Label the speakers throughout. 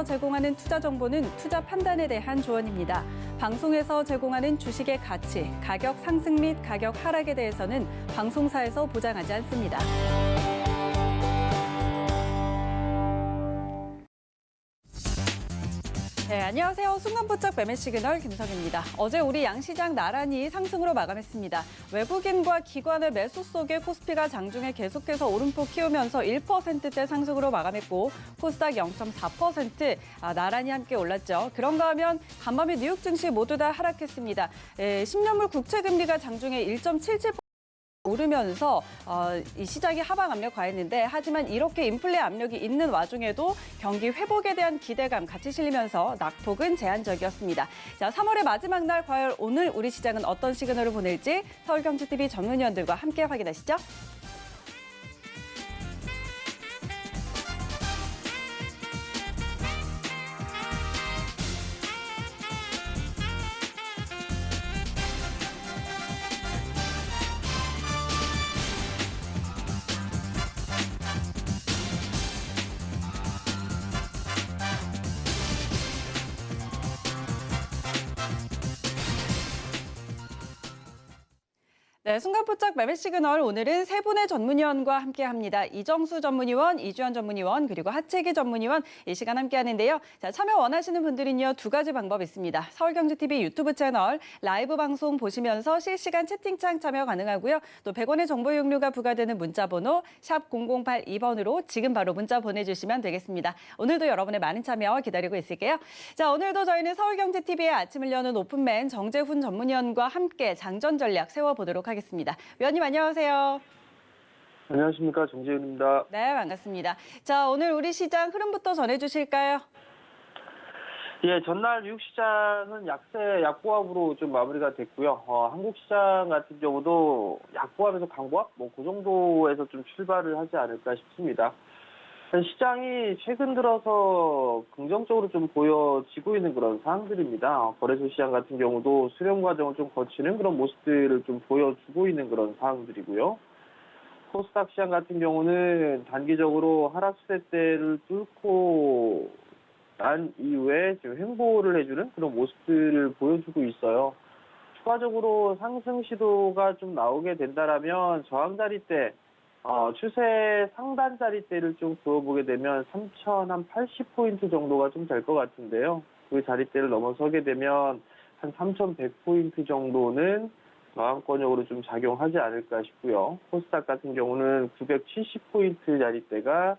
Speaker 1: 방송에서 제공하는 투자 정보는 투자 판단에 대한 조언입니다. 방송에서 제공하는 주식의 가치, 가격 상승 및 가격 하락에 대해서는 방송사에서 보장하지 않습니다. 네, 안녕하세요. 순간포착 매매 시그널 김석입니다. 어제 우리 양시장 나란히 상승으로 마감했습니다. 외국인과 기관의 매수 속에 코스피가 장중에 계속해서 오름폭 키우면서 1%대 상승으로 마감했고 코스닥 0.4% 나란히 함께 올랐죠. 그런가 하면 간밤에 뉴욕 증시 모두 다 하락했습니다. 10년물 국채금리가 장중에 1.77% 오르면서 이 시장이 하방 압력 과했는데 하지만 이렇게 인플레 압력이 있는 와중에도 경기 회복에 대한 기대감 같이 실리면서 낙폭은 제한적이었습니다. 자, 3월의 마지막 날 과연 오늘 우리 시장은 어떤 시그널을 보낼지 서울경제TV 전문위원들과 함께 확인하시죠. 네, 순간포착 매매 시그널 오늘은 세 분의 전문위원과 함께합니다. 이정수 전문위원, 이주연 전문위원, 그리고 하채기 전문위원 이 시간 함께하는데요. 자, 참여 원하시는 분들은요, 두 가지 방법 있습니다. 서울경제TV 유튜브 채널 라이브 방송 보시면서 실시간 채팅창 참여 가능하고요. 또 100원의 정보 이용료가 부과되는 문자번호 샵 0082번으로 지금 바로 문자 보내주시면 되겠습니다. 오늘도 여러분의 많은 참여 기다리고 있을게요. 자, 오늘도 저희는 서울경제TV의 아침을 여는 오픈맨 정재훈 전문위원과 함께 장전 전략 세워보도록 하겠습니다. 위원님 안녕하세요.
Speaker 2: 안녕하십니까, 정재훈입니다.
Speaker 1: 네, 반갑습니다. 자, 오늘 우리 시장 흐름부터 전해주실까요?
Speaker 2: 예, 전날 뉴욕 시장은 약세 약보합으로 좀 마무리가 됐고요. 한국 시장 같은 경우도 약보합에서 강보합, 그 정도에서 좀 출발을 하지 않을까 싶습니다. 시장이 최근 들어서 긍정적으로 좀 보여지고 있는 그런 상황들입니다. 거래소 시장 같은 경우도 수렴 과정을 좀 거치는 그런 모습들을 좀 보여주고 있는 그런 상황들이고요. 코스닥 시장 같은 경우는 단기적으로 하락 추세대를 뚫고 난 이후에 지금 횡보를 해주는 그런 모습들을 보여주고 있어요. 추가적으로 상승 시도가 좀 나오게 된다라면 저항 자리대, 추세 상단 자리대를 좀 그어보게 되면 3,080포인트 정도가 좀 될 것 같은데요. 그 자리대를 넘어서게 되면 한 3,100포인트 정도는 저항권역으로 좀 작용하지 않을까 싶고요. 코스닥 같은 경우는 970포인트 자리대가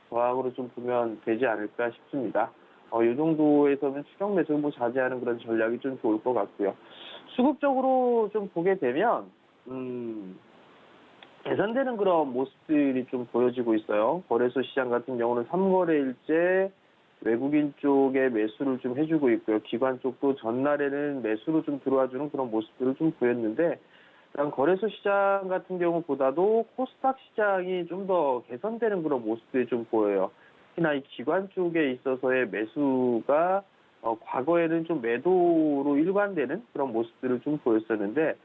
Speaker 2: 저항으로 좀 보면 되지 않을까 싶습니다. 이 정도에서는 추격 매수 자제하는 그런 전략이 좀 좋을 것 같고요. 수급적으로 좀 보게 되면 개선되는 그런 모습들이 좀 보여지고 있어요. 거래소 시장 같은 경우는 3거래일째 외국인 쪽에 매수를 좀 해주고 있고요. 기관 쪽도 전날에는 매수로 좀 들어와주는 그런 모습들을 좀 보였는데, 일단 거래소 시장 같은 경우보다도 코스닥 시장이 좀 더 개선되는 그런 모습들이 좀 보여요. 특히나 이 기관 쪽에 있어서의 매수가 과거에는 좀 매도로 일관되는 그런 모습들을 좀 보였었는데,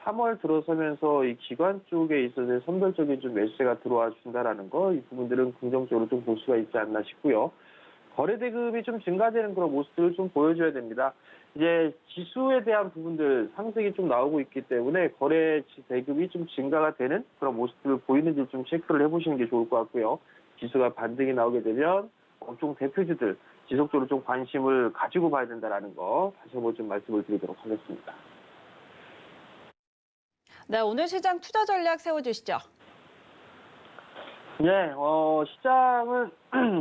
Speaker 2: 3월 들어서면서 이 기관 쪽에 있어서 선별적인 좀 매수세가 들어와 준다라는 거, 이 부분들은 긍정적으로 좀 볼 수가 있지 않나 싶고요. 거래 대금이 좀 증가되는 그런 모습들을 좀 보여줘야 됩니다. 이제 지수에 대한 부분들 상승이 좀 나오고 있기 때문에 거래 대금이 좀 증가가 되는 그런 모습들을 보이는지 좀 체크를 해보시는 게 좋을 것 같고요. 지수가 반등이 나오게 되면 업종 대표주들 지속적으로 좀 관심을 가지고 봐야 된다라는 거 다시 한번 좀 말씀을 드리도록 하겠습니다.
Speaker 1: 네, 오늘 시장 투자 전략 세워주시죠.
Speaker 2: 네, 시장은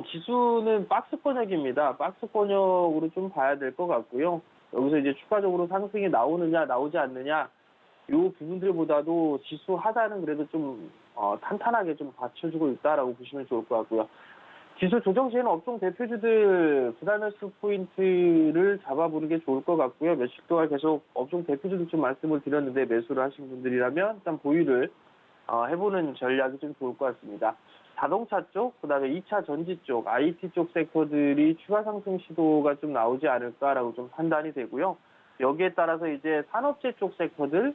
Speaker 2: 지수는 박스 권역입니다. 박스 권역으로 좀 봐야 될 것 같고요. 여기서 이제 추가적으로 상승이 나오느냐 나오지 않느냐 이 부분들보다도 지수 하단은 그래도 좀 탄탄하게 좀 받쳐주고 있다라고 보시면 좋을 것 같고요. 지수 조정 시에는 업종 대표주들 부담매수 포인트를 잡아보는 게 좋을 것 같고요. 며칠 동안 계속 업종 대표주들 좀 말씀을 드렸는데 매수를 하신 분들이라면 일단 보유를 해보는 전략이 좀 좋을 것 같습니다. 자동차 쪽, 그다음에 2차 전지 쪽, IT 쪽 섹터들이 추가 상승 시도가 좀 나오지 않을까라고 좀 판단이 되고요. 여기에 따라서 이제 산업재 쪽 섹터들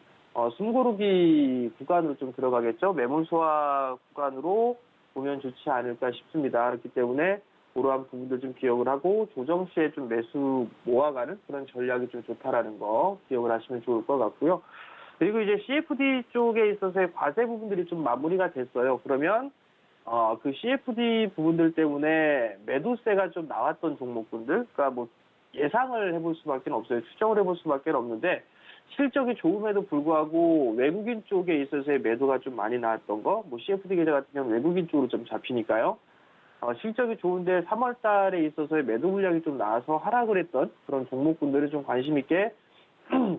Speaker 2: 숨고르기 구간으로 좀 들어가겠죠. 매물 소화 구간으로 보면 좋지 않을까 싶습니다. 그렇기 때문에 그러한 부분들 좀 기억을 하고 조정 시에 좀 매수 모아가는 그런 전략이 좀 좋다라는 거 기억을 하시면 좋을 것 같고요. 그리고 이제 CFD 쪽에 있어서의 과세 부분들이 좀 마무리가 됐어요. 그러면 그 CFD 부분들 때문에 매도세가 좀 나왔던 종목군들, 그러니까 뭐 예상을 해볼 수밖에 없어요. 추정을 해볼 수밖에 없는데 실적이 좋음에도 불구하고 외국인 쪽에 있어서의 매도가 좀 많이 나왔던 거, 뭐 CFD 계좌 같은 경우는 외국인 쪽으로 좀 잡히니까요. 실적이 좋은데 3월 달에 있어서의 매도 물량이 좀 나와서 하락을 했던 그런 종목군들을 좀 관심 있게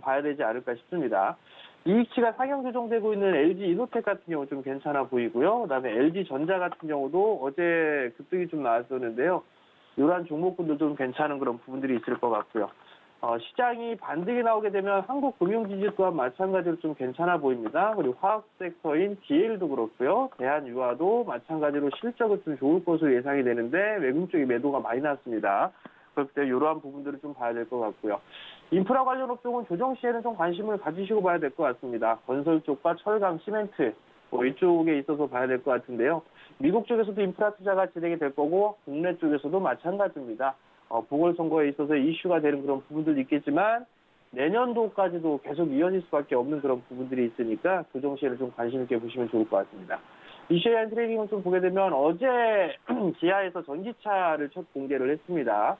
Speaker 2: 봐야 되지 않을까 싶습니다. 이익치가 상향 조정되고 있는 LG 이노텍 같은 경우 좀 괜찮아 보이고요. 그다음에 LG 전자 같은 경우도 어제 급등이 좀 나왔었는데요. 이러한 종목군도 좀 괜찮은 그런 부분들이 있을 것 같고요. 시장이 반등이 나오게 되면 한국금융지주 또한 마찬가지로 좀 괜찮아 보입니다. 그리고 화학 섹터인 DL도 그렇고요. 대한유화도 마찬가지로 실적은 좀 좋을 것으로 예상이 되는데 외국 쪽이 매도가 많이 났습니다. 그렇기 때문에 이러한 부분들을 좀 봐야 될 것 같고요. 인프라 관련 업종은 조정 시에는 좀 관심을 가지시고 봐야 될 것 같습니다. 건설 쪽과 철강, 시멘트 이쪽에 있어서 봐야 될 것 같은데요. 미국 쪽에서도 인프라 투자가 진행이 될 거고 국내 쪽에서도 마찬가지입니다. 보궐선거에 있어서 이슈가 되는 그런 부분들도 있겠지만 내년도까지도 계속 이어질 수밖에 없는 그런 부분들이 있으니까 조정 시에는 좀 관심 있게 보시면 좋을 것 같습니다. 이슈에 트레이딩을 좀 보게 되면 어제 기아에서 전기차를 첫 공개를 했습니다.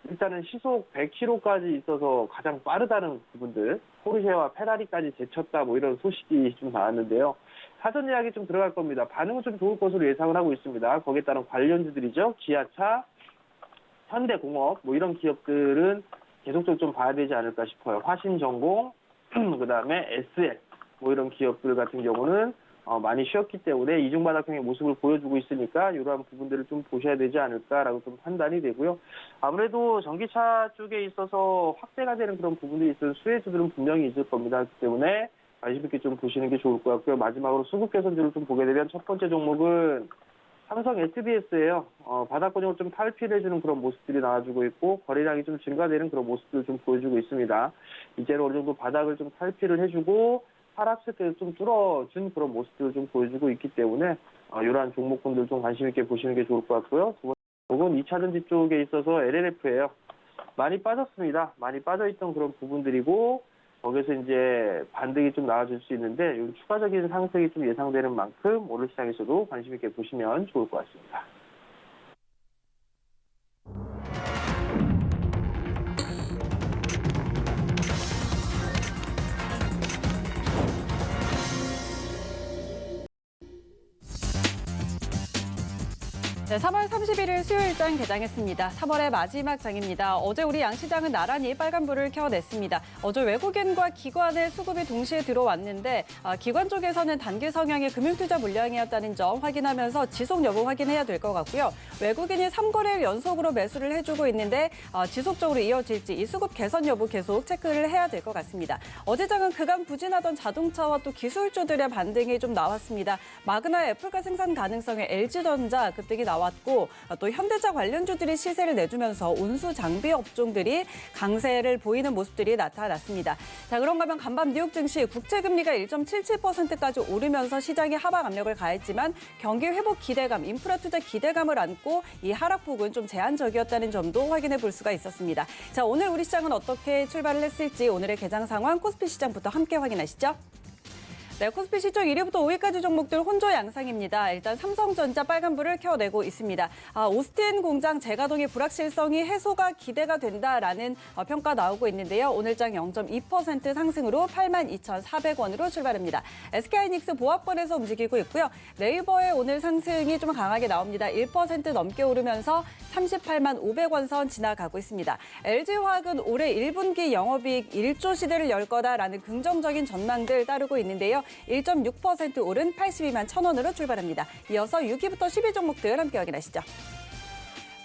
Speaker 2: 일단은 시속 100km까지 있어서 가장 빠르다는 부분들, 포르쉐와 페라리까지 제쳤다 뭐 이런 소식이 좀 나왔는데요. 사전 예약이 좀 들어갈 겁니다. 반응은 좀 좋을 것으로 예상을 하고 있습니다. 거기에 따른 관련주들이죠. 기아차, 현대공업 뭐 이런 기업들은 계속적으로 좀 봐야 되지 않을까 싶어요. 화신전공, 그다음에 SL 뭐 이런 기업들 같은 경우는 많이 쉬었기 때문에 이중바닥형의 모습을 보여주고 있으니까 이러한 부분들을 좀 보셔야 되지 않을까라고 좀 판단이 되고요. 아무래도 전기차 쪽에 있어서 확대가 되는 그런 부분들이 있어서 수혜주들은 분명히 있을 겁니다. 그렇기 때문에 관심 있게 좀 보시는 게 좋을 것 같고요. 마지막으로 수급 개선주를 좀 보게 되면 첫 번째 종목은 삼성 SDS예요. 바닥권역을 좀 탈피해주는 그런 모습들이 나와주고 있고 거래량이 좀 증가되는 그런 모습들을 좀 보여주고 있습니다. 이제는 어느 정도 바닥을 좀 탈피를 해주고 하락세를 좀 뚫어준 그런 모습들을 좀 보여주고 있기 때문에 이러한 종목군들 좀 관심 있게 보시는 게 좋을 것 같고요. 두 번째 종목은 2차전지 쪽에 있어서 LLF예요. 많이 빠졌습니다. 많이 빠져있던 그런 부분들이고 거기서 이제 반등이 좀 나와줄 수 있는데 추가적인 상승이 좀 예상되는 만큼 오늘 시장에서도 관심 있게 보시면 좋을 것 같습니다.
Speaker 1: 네, 3월 31일 수요일장 개장했습니다. 3월의 마지막 장입니다. 어제 우리 양시장은 나란히 빨간불을 켜냈습니다. 어제 외국인과 기관의 수급이 동시에 들어왔는데 기관 쪽에서는 단기 성향의 금융투자 물량이었다는 점 확인하면서 지속 여부 확인해야 될 것 같고요. 외국인이 3거래일 연속으로 매수를 해주고 있는데 지속적으로 이어질지 이 수급 개선 여부 계속 체크를 해야 될 것 같습니다. 어제 장은 그간 부진하던 자동차와 또 기술주들의 반등이 좀 나왔습니다. 마그나 애플과 생산 가능성의 LG전자 급등이 나왔고 또 현대차 관련주들이 시세를 내주면서 운수 장비 업종들이 강세를 보이는 모습들이 나타났습니다. 자, 그런가 하면 간밤 뉴욕 증시 국채금리가 1.77%까지 오르면서 시장이 하방 압력을 가했지만 경기 회복 기대감, 인프라 투자 기대감을 안고 이 하락폭은 좀 제한적이었다는 점도 확인해 볼 수가 있었습니다. 자, 오늘 우리 시장은 어떻게 출발을 했을지 오늘의 개장 상황 코스피 시장부터 함께 확인하시죠. 네, 코스피 시총 1위부터 5위까지 종목들 혼조 양상입니다. 일단 삼성전자 빨간불을 켜내고 있습니다. 오스틴 공장 재가동의 불확실성이 해소가 기대가 된다라는 평가 나오고 있는데요. 오늘장 0.2% 상승으로 82,400원으로 출발합니다. SK하이닉스 보합권에서 움직이고 있고요. 네이버의 오늘 상승이 좀 강하게 나옵니다. 1% 넘게 오르면서 38만 500원 선 지나가고 있습니다. LG화학은 올해 1분기 영업이익 1조 시대를 열 거다라는 긍정적인 전망들 따르고 있는데요. 1.6% 오른 82만 1,000원으로 출발합니다. 이어서 6위부터 10위 종목들 함께 확인하시죠.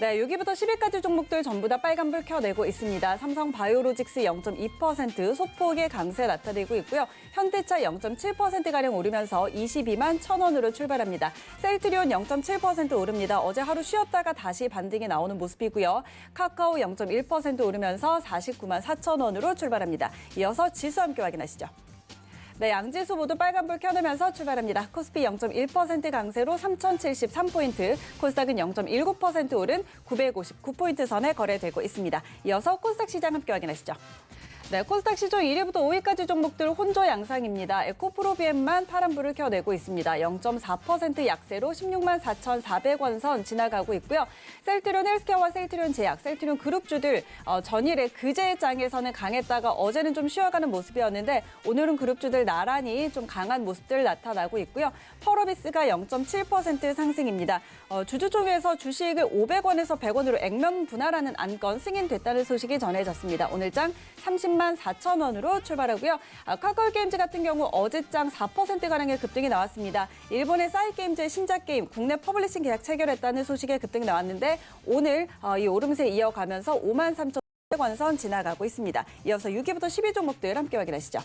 Speaker 1: 네, 6위부터 10위까지 종목들 전부 다 빨간불 켜내고 있습니다. 삼성바이오로직스 0.2% 소폭의 강세 나타내고 있고요. 현대차 0.7%가량 오르면서 22만 1,000원으로 출발합니다. 셀트리온 0.7% 오릅니다. 어제 하루 쉬었다가 다시 반등이 나오는 모습이고요. 카카오 0.1% 오르면서 49만 4,000원으로 출발합니다. 이어서 지수 함께 확인하시죠. 네, 양지수 모두 빨간불 켜놓으면서 출발합니다. 코스피 0.1% 강세로 3,073포인트, 코스닥은 0.19% 오른 959포인트 선에 거래되고 있습니다. 이어서 코스닥 시장 함께 확인하시죠. 네, 코스닥 시종 1위부터 5위까지 종목들 혼조 양상입니다. 에코프로비엠만 파란불을 켜내고 있습니다. 0.4% 약세로 16만 4,400원 선 지나가고 있고요. 셀트리온 헬스케어와 셀트리온 제약, 셀트리온 그룹주들 전일에 그제의 장에서는 강했다가 어제는 좀 쉬어가는 모습이었는데 오늘은 그룹주들 나란히 좀 강한 모습들 나타나고 있고요. 펄어비스가 0.7% 상승입니다. 주주총회에서 주식을 500원에서 100원으로 액면 분할하는 안건 승인됐다는 소식이 전해졌습니다. 오늘 장 30만 4천 원으로 출발하고요. 카카오게임즈 같은 경우 어제장 4%가량의 급등이 나왔습니다. 일본의 싸이게임즈의 신작 게임 국내 퍼블리싱 계약 체결했다는 소식에 급등이 나왔는데 오늘 이 오름세 이어가면서 5만 3,500원 선 지나가고 있습니다. 이어서 6위부터 10위 종목들 함께 확인하시죠.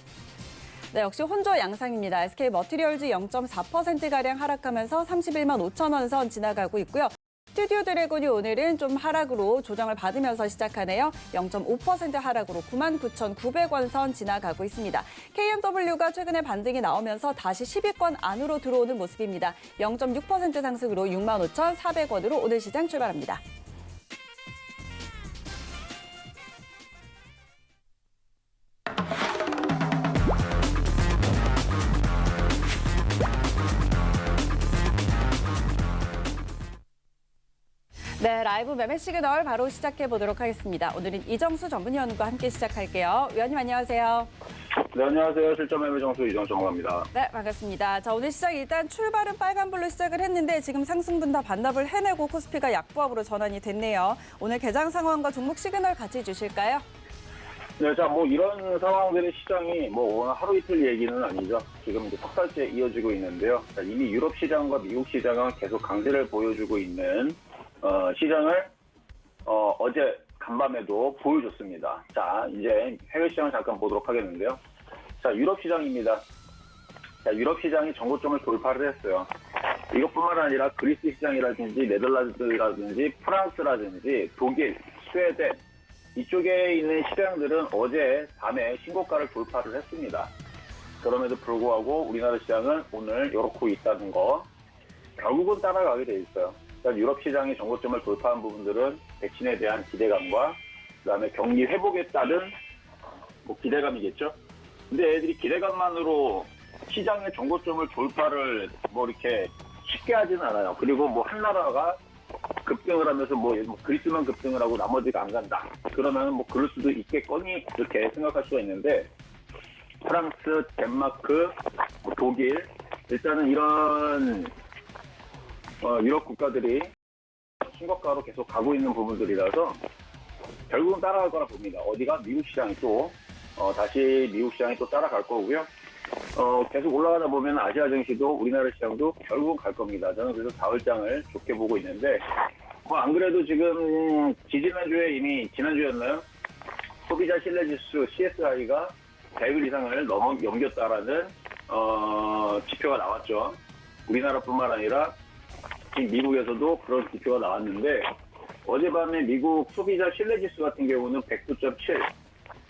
Speaker 1: 네, 역시 혼조 양상입니다. SK머티리얼즈 0.4%가량 하락하면서 31만 5천 원 선 지나가고 있고요. 스튜디오 드래곤이 오늘은 좀 하락으로 조정을 받으면서 시작하네요. 0.5% 하락으로 99,900원 선 지나가고 있습니다. KMW가 최근에 반등이 나오면서 다시 10위권 안으로 들어오는 모습입니다. 0.6% 상승으로 65,400원으로 오늘 시장 출발합니다. 네, 라이브 매매 시그널 바로 시작해 보도록 하겠습니다. 오늘은 이정수 전문위원과 함께 시작할게요. 위원님 안녕하세요.
Speaker 3: 네, 안녕하세요. 실전 매매 정수 이정정입니다.
Speaker 1: 네, 반갑습니다. 자, 오늘 시작 일단 출발은 빨간불로 시작을 했는데 지금 상승분 다 반납을 해내고 코스피가 약보합으로 전환이 됐네요. 오늘 개장 상황과 종목 시그널 같이 주실까요?
Speaker 3: 네, 자, 이런 상황들의 시장이 오늘 하루 이틀 얘기는 아니죠. 지금 이제 석 달째 이어지고 있는데요. 자, 이미 유럽 시장과 미국 시장은 계속 강세를 보여주고 있는 시장을 어제 간밤에도 보여줬습니다. 자, 이제 해외 시장을 잠깐 보도록 하겠는데요. 자, 유럽 시장입니다. 자, 유럽 시장이 전고점을 돌파를 했어요. 이것뿐만 아니라 그리스 시장이라든지 네덜란드라든지 프랑스라든지 독일, 스웨덴 이쪽에 있는 시장들은 어제 밤에 신고가를 돌파를 했습니다. 그럼에도 불구하고 우리나라 시장은 오늘 이렇고 있다는 거 결국은 따라가게 돼 있어요. 유럽 시장이 전고점을 돌파한 부분들은 백신에 대한 기대감과 그다음에 경기 회복에 따른 기대감이겠죠. 근데 애들이 기대감만으로 시장의 전고점을 돌파를 이렇게 쉽게 하지는 않아요. 그리고 한 나라가 급등을 하면서 그리스만 급등을 하고 나머지가 안 간다. 그러면 그럴 수도 있겠거니 이렇게 생각할 수가 있는데 프랑스, 덴마크, 독일 일단은 이런 유럽 국가들이 신고가로 계속 가고 있는 부분들이라서 결국은 따라갈 거라 봅니다. 어디가 미국 시장이 또 다시 미국 시장이 또 따라갈 거고요. 계속 올라가다 보면 아시아 증시도 우리나라 시장도 결국은 갈 겁니다. 저는 그래서 4월장을 좋게 보고 있는데 안 그래도 지금 지지난주에 이미 지난주였나요? 소비자 신뢰지수 CSI가 100을 이상을 넘겼다라는 지표가 나왔죠. 우리나라뿐만 아니라 지금 미국에서도 그런 지표가 나왔는데 어젯밤에 미국 소비자 신뢰지수 같은 경우는 109.7,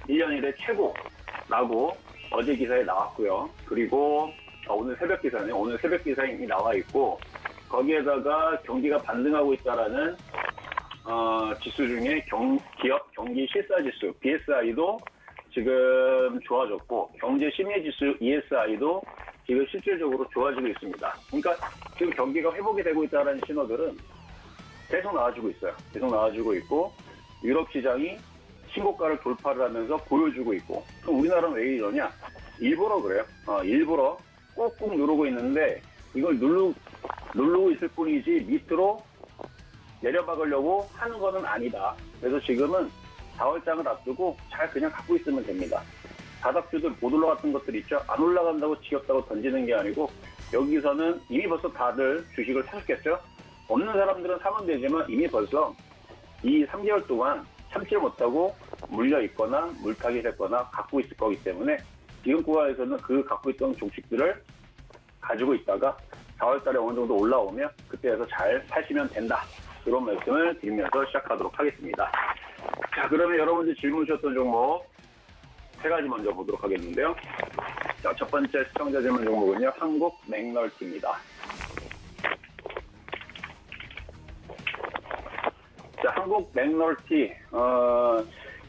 Speaker 3: 1년 이래 최고라고 어제 기사에 나왔고요. 그리고 오늘 새벽 기사네요. 오늘 새벽 기사에 이미 나와 있고 거기에다가 경기가 반등하고 있다라는 지수 중에 기업 경기 실사지수 BSI도 지금 좋아졌고 경제 심리지수 ESI도 지금 실질적으로 좋아지고 있습니다. 그러니까 지금 경기가 회복이 되고 있다는 신호들은 계속 나와주고 있어요. 계속 나와주고 있고 유럽 시장이 신고가를 돌파를 하면서 보여주고 있고 그럼 우리나라는 왜 이러냐? 일부러 그래요. 일부러 꾹꾹 누르고 있는데 이걸 누르고 있을 뿐이지 밑으로 내려박으려고 하는 거는 아니다. 그래서 지금은 4월장을 앞두고 잘 그냥 갖고 있으면 됩니다. 바닥주들 못 올라갔던 것들 있죠. 안 올라간다고 지겹다고 던지는 게 아니고 여기서는 이미 벌써 다들 주식을 사셨겠죠. 없는 사람들은 사면 되지만 이미 벌써 이 3개월 동안 참지 못하고 물려 있거나 물타기 했거나 갖고 있을 거기 때문에 지금 구간에서는 그 갖고 있던 종식들을 가지고 있다가 4월 달에 어느 정도 올라오면 그때에서 잘 사시면 된다. 그런 말씀을 드리면서 시작하도록 하겠습니다. 자, 그러면 여러분들 질문 주셨던 종목 3가지 먼저 보도록 하겠는데요. 자, 첫 번째 시청자 질문 종목은요, 한국 맥널티입니다. 자, 한국 맥널티,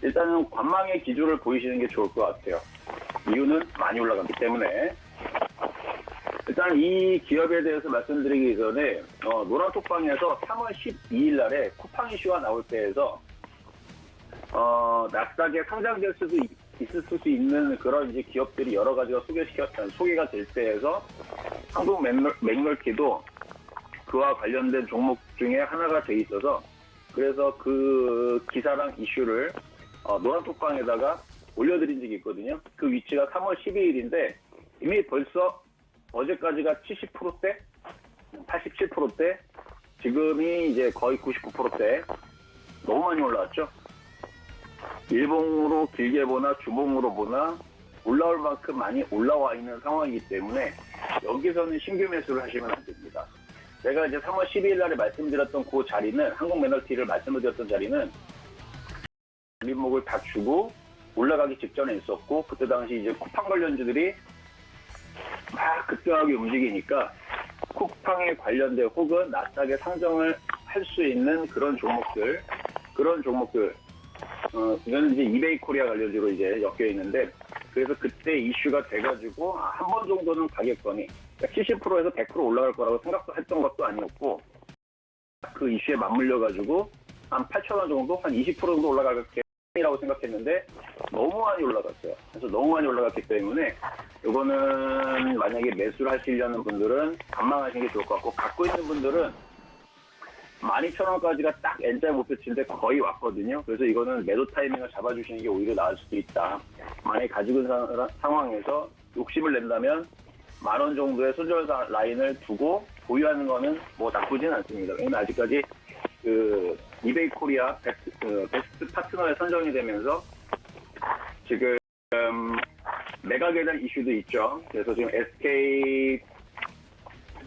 Speaker 3: 일단은 관망의 기조를 보이시는 게 좋을 것 같아요. 이유는 많이 올라갔기 때문에. 일단 이 기업에 대해서 말씀드리기 전에 노란톡방에서 3월 12일 날에 쿠팡 이슈가 나올 때에서 나스닥에 상장될 수도 있을 수 있는 그런 이제 기업들이 여러 가지가 소개가 될 때에서 한국 맥널티도 그와 관련된 종목 중에 하나가 돼 있어서 그래서 그 기사랑 이슈를 노란톡방에다가 올려드린 적이 있거든요. 그 위치가 3월 12일인데 이미 벌써 어제까지가 70%대, 87%대, 지금이 이제 거의 99%대, 너무 많이 올라왔죠. 일봉으로 길게 보나 주봉으로 보나 올라올 만큼 많이 올라와 있는 상황이기 때문에 여기서는 신규 매수를 하시면 안 됩니다. 제가 이제 3월 12일 날에 말씀드렸던 그 자리는, 한국 매널티를 말씀드렸던 자리는 밀목을 다 주고 올라가기 직전에 있었고, 그때 당시 이제 쿠팡 관련주들이 막 급등하게 움직이니까 쿠팡에 관련된 혹은 나스닥에 상장을 할 수 있는 그런 종목들, 이거는 이제 이베이 코리아 관련주로 이제 엮여 있는데, 그래서 그때 이슈가 돼가지고 한 번 정도는 가격권이 70%에서 100% 올라갈 거라고 생각도 했던 것도 아니었고, 그 이슈에 맞물려가지고 한 8,000원 정도, 한 20% 정도 올라갈게라고 생각했는데 너무 많이 올라갔어요. 그래서 너무 많이 올라갔기 때문에 이거는 만약에 매수를 하시려는 분들은 관망하시는 게 좋을 것 같고, 갖고 있는 분들은 12,000원까지가 딱 N자 목표치인데 거의 왔거든요. 그래서 이거는 매도 타이밍을 잡아주시는 게 오히려 나을 수도 있다. 만약에 가지고 있는 상황에서 욕심을 낸다면 10,000원 정도의 손절 라인을 두고 보유하는 거는 뭐 나쁘진 않습니다. 왜냐면 아직까지 그 이베이 코리아 베스트 파트너에 선정이 되면서 지금 매각에 대한 이슈도 있죠. 그래서 지금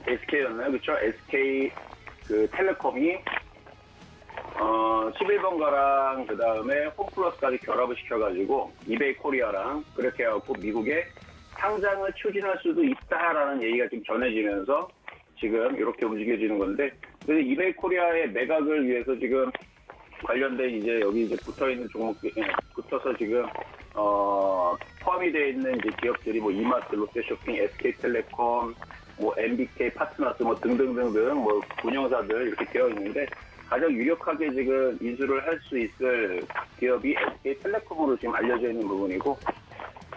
Speaker 3: SK였나요? 그렇죠? SK 그 텔레콤이 11번가랑 그 다음에 홈플러스까지 결합을 시켜가지고 이베이 코리아랑 그렇게 해갖고 미국에 상장을 추진할 수도 있다라는 얘기가 지금 전해지면서 지금 이렇게 움직여지는 건데, 그래서 이베이 코리아의 매각을 위해서 지금 관련된 이제 여기 이제 붙어있는 종목들이 붙어서 지금 포함이 되어 있는 이제 기업들이 뭐 이마트, 롯데쇼핑, SK텔레콤, 뭐 MBK 파트너스 뭐 등등등등 뭐 운영사들 이렇게 되어 있는데, 가장 유력하게 지금 인수를 할 수 있을 기업이 SK텔레콤으로 지금 알려져 있는 부분이고,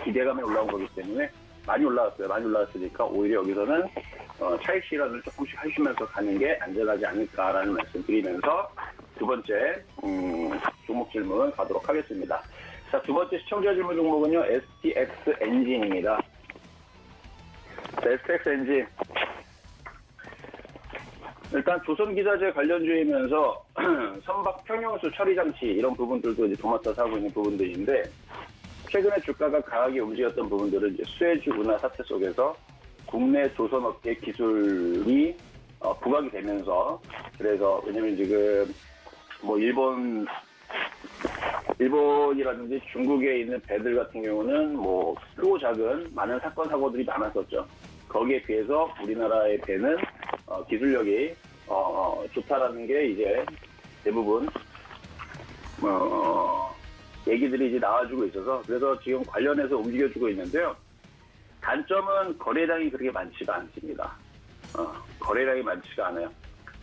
Speaker 3: 기대감에 올라온 거기 때문에 많이 올라왔어요. 많이 올라왔으니까 오히려 여기서는 차익 실현을 조금씩 하시면서 가는 게 안전하지 않을까라는 말씀 드리면서 두 번째 종목 질문 가도록 하겠습니다. 자, 두 번째 시청자 질문 종목은요, STX 엔진입니다. 자, STX 엔진. 일단 조선기자재 관련주이면서 선박 평형수 처리 장치 이런 부분들도 이제 도맡아서 하고 있는 부분들인데, 최근에 주가가 강하게 움직였던 부분들은 이제 수혜주 운하 사태 속에서 국내 조선업계 기술이 부각이 되면서, 그래서 왜냐면 지금 뭐 일본이라든지 중국에 있는 배들 같은 경우는 뭐 크고 작은 많은 사건 사고들이 많았었죠. 거기에 비해서 우리나라의 배는 기술력이 좋다라는 게 이제 대부분 얘기들이 이제 나와주고 있어서, 그래서 지금 관련해서 움직여주고 있는데요. 단점은 거래량이 그렇게 많지가 않습니다. 거래량이 많지가 않아요.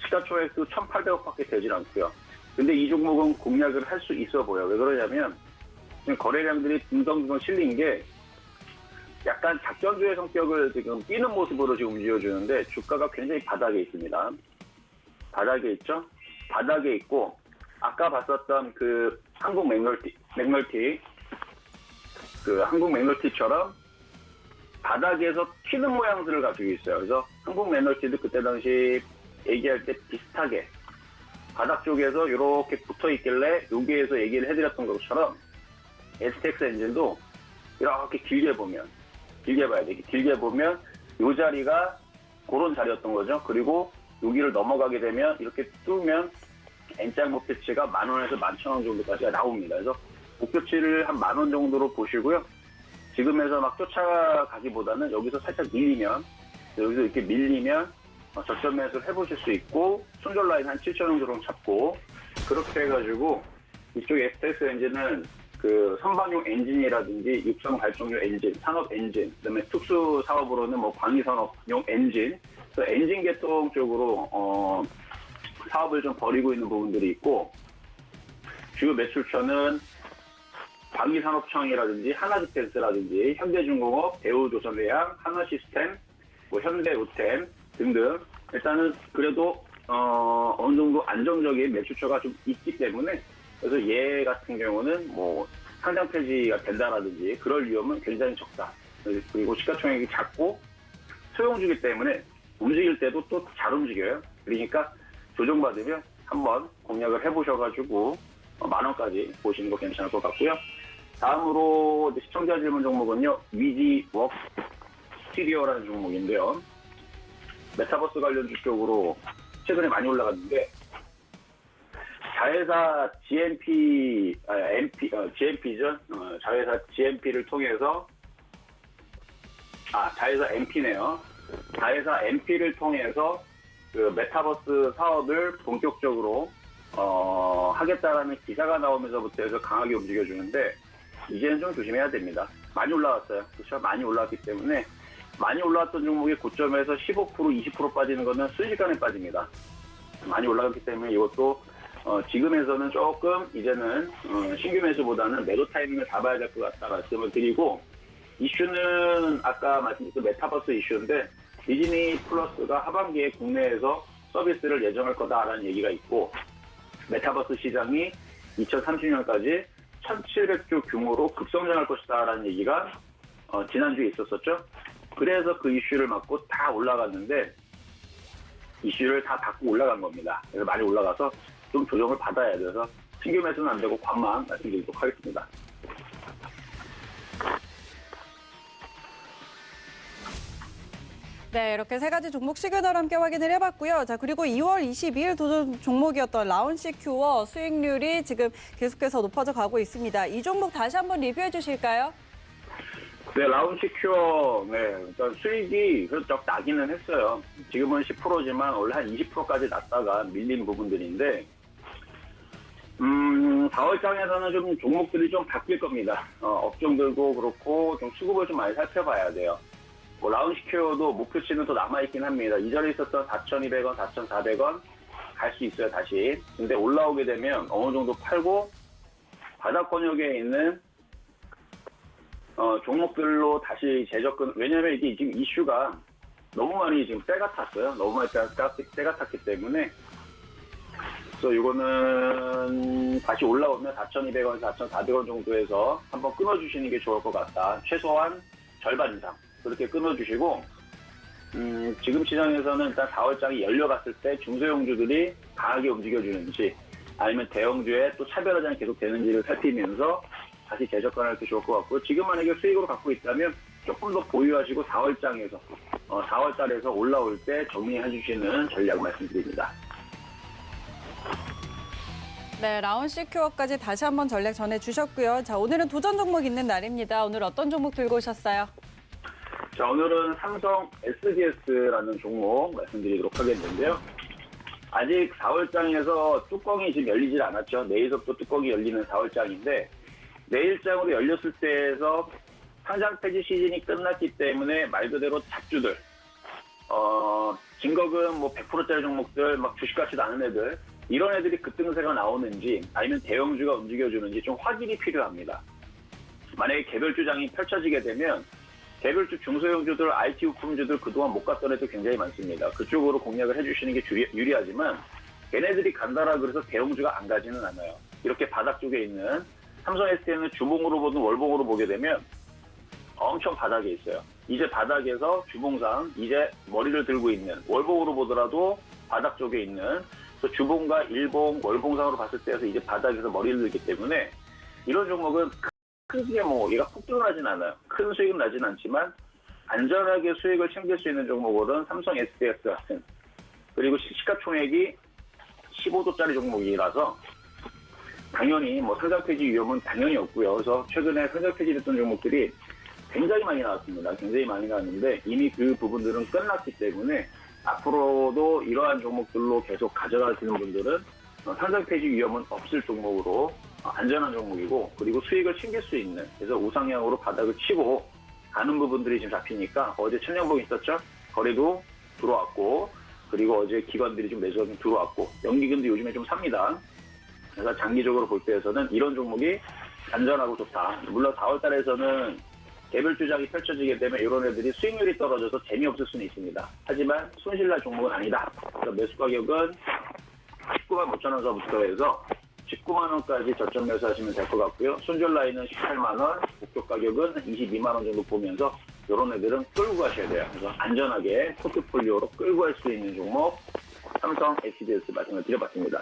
Speaker 3: 시가총액도 1,800억밖에 되질 않고요. 근데 이 종목은 공략을 할 수 있어 보여요. 왜 그러냐면 지금 거래량들이 둥덩둥덩 실린 게 약간 작전주의 성격을 지금 띄는 모습으로 지금 움직여주는데, 주가가 굉장히 바닥에 있습니다. 바닥에 있죠? 바닥에 있고, 아까 봤었던 그 한국 맥널티처럼 바닥에서 튀는 모양들을 가지고 있어요. 그래서 한국 맥널티도 그때 당시 얘기할 때 비슷하게 바닥 쪽에서 이렇게 붙어 있길래 여기에서 얘기를 해드렸던 것처럼 STX 엔진도 이렇게 길게 봐야 돼. 길게 보면 이 자리가 그런 자리였던 거죠. 그리고 여기를 넘어가게 되면 이렇게 뚫으면 N자 목표치가 10,000원에서 11,000원 정도까지가 나옵니다. 그래서 목표치를 한 10,000원 정도로 보시고요. 지금에서 막 쫓아가기보다는 여기서 살짝 밀리면, 여기서 이렇게 밀리면 저점 매수를 해보실 수 있고, 손절 라인 한 7,000원 정도 잡고, 그렇게 해가지고 이쪽 STX 엔진은 그 선박용 엔진이라든지 육상 발전용 엔진, 산업 엔진, 그다음에 특수 사업으로는 뭐 광희 산업용 엔진, 그래서 엔진 계통 쪽으로 사업을 좀 벌이고 있는 부분들이 있고, 주요 매출처는 광희산업청이라든지 하나디펜스라든지 현대중공업, 대우조선해양, 하나시스템, 뭐 현대우템 등등. 일단은 그래도 어느 정도 안정적인 매출처가 좀 있기 때문에, 그래서 얘 같은 경우는 뭐 상장 폐지가 된다라든지 그럴 위험은 굉장히 적다. 그리고 시가총액이 작고 소형주기 때문에 움직일 때도 또 잘 움직여요. 그러니까 조정받으면 한번 공략을 해보셔가지고 10,000원까지 보시는 거 괜찮을 것 같고요. 다음으로 시청자 질문 종목은요, 위지웍 스튜디오라는 종목인데요. 메타버스 관련주 쪽으로 최근에 많이 올라갔는데, 자회사 GMP죠. 자회사 GMP를 통해서, 자회사 MP네요. 자회사 MP를 통해서 그 메타버스 사업을 본격적으로 하겠다라는 기사가 나오면서부터 해서 강하게 움직여주는데, 이제는 좀 조심해야 됩니다. 많이 올라왔어요. 그렇죠? 많이 올라왔기 때문에, 많이 올라왔던 종목이 고점에서 15%, 20% 빠지는 거는 순식간에 빠집니다. 많이 올라갔기 때문에 이것도 지금에서는 조금 이제는 신규 매수보다는 매도 타이밍을 잡아야 될 것 같다 말씀을 드리고, 이슈는 아까 말씀드렸던 메타버스 이슈인데, 디즈니 플러스가 하반기에 국내에서 서비스를 예정할 거다라는 얘기가 있고, 메타버스 시장이 2030년까지 1,700조 규모로 급성장할 것이다라는 얘기가 지난주에 있었었죠. 그래서 그 이슈를 맞고 다 올라갔는데, 이슈를 다 받고 올라간 겁니다. 그래서 많이 올라가서 좀 조정을 받아야 돼서 신규 매수는 안 되고 관만 말씀드리도록 하겠습니다.
Speaker 1: 네, 이렇게 세 가지 종목 시그널 함께 확인을 해봤고요. 자, 그리고 2월 22일 도전 종목이었던 라운시큐어 수익률이 지금 계속해서 높아져 가고 있습니다. 이 종목 다시 한번 리뷰해 주실까요?
Speaker 3: 네, 라운시큐어, 일단 수익이 그래도 나기는 했어요. 지금은 10%지만 원래 한 20%까지 났다가 밀린 부분들인데, 4월장에서는 좀 종목들이 좀 바뀔 겁니다. 업종들도 그렇고 좀 수급을 좀 많이 살펴봐야 돼요. 뭐 라운시큐어도 목표치는 더 남아있긴 합니다. 이전에 있었던 4,200원, 4,400원 갈 수 있어요, 다시. 근데 올라오게 되면 어느 정도 팔고 바닥 권역에 있는 종목들로 다시 재접근, 왜냐면 이게 지금 이슈가 너무 많이 지금 때가 탔어요. 너무 많이 때가 탔기 때문에. 그래서 이거는 다시 올라오면 4,200원, 4,400원 정도에서 한번 끊어주시는 게 좋을 것 같다. 최소한 절반 이상. 그렇게 끊어주시고, 지금 시장에서는 일단 4월장이 열려갔을 때 중소형주들이 강하게 움직여주는지, 아니면 대형주에 또 차별화장이 계속 되는지를 살피면서 다시 재접근할 게 좋을 것 같고, 지금 만약에 수익으로 갖고 있다면 조금 더 보유하시고 4월장에서, 4월달에서 올라올 때 정리해 주시는 전략 말씀드립니다.
Speaker 1: 네, 라운시큐어까지 다시 한번 전략 전해주셨고요. 자, 오늘은 도전 종목 있는 날입니다. 오늘 어떤 종목 들고 오셨어요?
Speaker 3: 자, 오늘은 삼성 SDS라는 종목 말씀드리도록 하겠는데요. 아직 4월장에서 뚜껑이 지금 열리질 않았죠. 내일부터 뚜껑이 열리는 4월장인데, 내일장으로 열렸을 때에서 상장 폐지 시즌이 끝났기 때문에 말 그대로 잡주들, 진거금 뭐 100%짜리 종목들, 막 주식 같지도 않은 애들, 이런 애들이 급등세가 나오는지 아니면 대형주가 움직여주는지 좀 확인이 필요합니다. 만약에 개별주장이 펼쳐지게 되면 개별주 중소형주들, IT 부품주들 그동안 못 갔던 애들 굉장히 많습니다. 그쪽으로 공략을 해주시는 게 유리하지만 걔네들이 간다라 그래서 대형주가 안 가지는 않아요. 이렇게 바닥 쪽에 있는 삼성 SDS는 주봉으로 보든 월봉으로 보게 되면 엄청 바닥에 있어요. 이제 바닥에서 주봉상 이제 머리를 들고 있는, 월봉으로 보더라도 바닥 쪽에 있는, 주봉과 일봉, 월봉상으로 봤을 때에서 이제 바닥에서 머리를 들기 때문에 이런 종목은 크게 뭐 얘가 폭등을 하진 않아요. 큰 수익은 나진 않지만 안전하게 수익을 챙길 수 있는 종목으로는 삼성 SDS 같은, 그리고 시가총액이 15조짜리 종목이라서 당연히 뭐 상장 폐지 위험은 당연히 없고요. 그래서 최근에 상장 폐지됐던 종목들이 굉장히 많이 나왔습니다. 굉장히 많이 나왔는데 이미 그 부분들은 끝났기 때문에 앞으로도 이러한 종목들로 계속 가져가시는 분들은 상장 폐지 위험은 없을 종목으로 안전한 종목이고 그리고 수익을 챙길 수 있는 그래서 우상향으로 바닥을 치고 가는 부분들이 지금 잡히니까 어제 천연봉 있었죠? 거래도 들어왔고 그리고 어제 기관들이 좀 매수가 좀 들어왔고 연기금도 요즘에 좀 삽니다. 그래서 장기적으로 볼 때에서는 이런 종목이 안전하고 좋다. 물론 4월 달에서는 개별 투자가 펼쳐지게 되면 이런 애들이 수익률이 떨어져서 재미없을 수는 있습니다. 하지만 손실날 종목은 아니다. 그래서 매수 가격은 19만 5천 원서부터 해서 19만 원까지 저점 매수하시면 될 것 같고요. 손절 라인은 18만 원, 목표 가격은 22만 원 정도 보면서 이런 애들은 끌고 가셔야 돼요. 그래서 안전하게 포트폴리오로 끌고 갈 수 있는 종목 삼성 SDS 말씀을 드려봤습니다.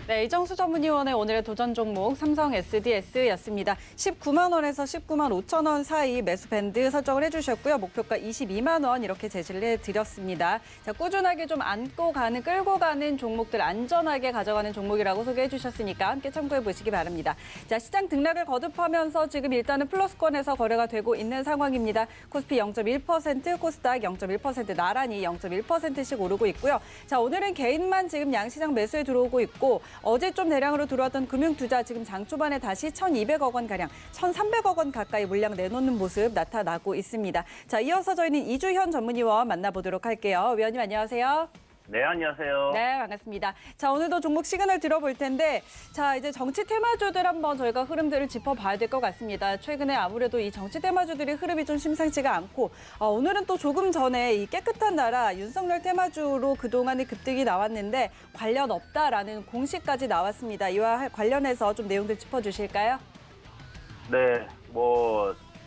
Speaker 1: 네, 이정수 전문위원의 오늘의 도전 종목 삼성 SDS였습니다. 19만 원에서 19만 5천 원 사이 매수 밴드 설정을 해주셨고요. 목표가 22만 원 이렇게 제시를 해드렸습니다. 자, 꾸준하게 좀 안고 가는, 끌고 가는 종목들 안전하게 가져가는 종목이라고 소개해 주셨으니까 함께 참고해 보시기 바랍니다. 자, 시장 등락을 거듭하면서 지금 일단은 플러스권에서 거래가 되고 있는 상황입니다. 코스피 0.1%, 코스닥 0.1% 나란히 0.1%씩 오르고 있고요. 자, 오늘은 개인만 지금 양시장 매수에 들어오고 있고 어제 좀 대량으로 들어왔던 금융투자 지금 장 초반에 다시 1,200억 원가량, 1,300억 원 가까이 물량 내놓는 모습 나타나고 있습니다. 자, 이어서 저희는 이주현 전문위원 만나보도록 할게요. 위원님 안녕하세요.
Speaker 4: 네, 안녕하세요.
Speaker 1: 네, 반갑습니다. 자, 오늘도 종목 시그널 들어볼 텐데, 자, 이제 정치 테마주들 한번 저희가 흐름들을 짚어봐야 될 것 같습니다. 최근에 아무래도 이 정치 테마주들의 흐름이 좀 심상치가 않고, 오늘은 또 조금 전에 이 깨끗한 나라 윤석열 테마주로 그동안의 급등이 나왔는데 관련 없다라는 공시까지 나왔습니다. 이와 관련해서 좀 내용들 짚어주실까요?
Speaker 4: 네,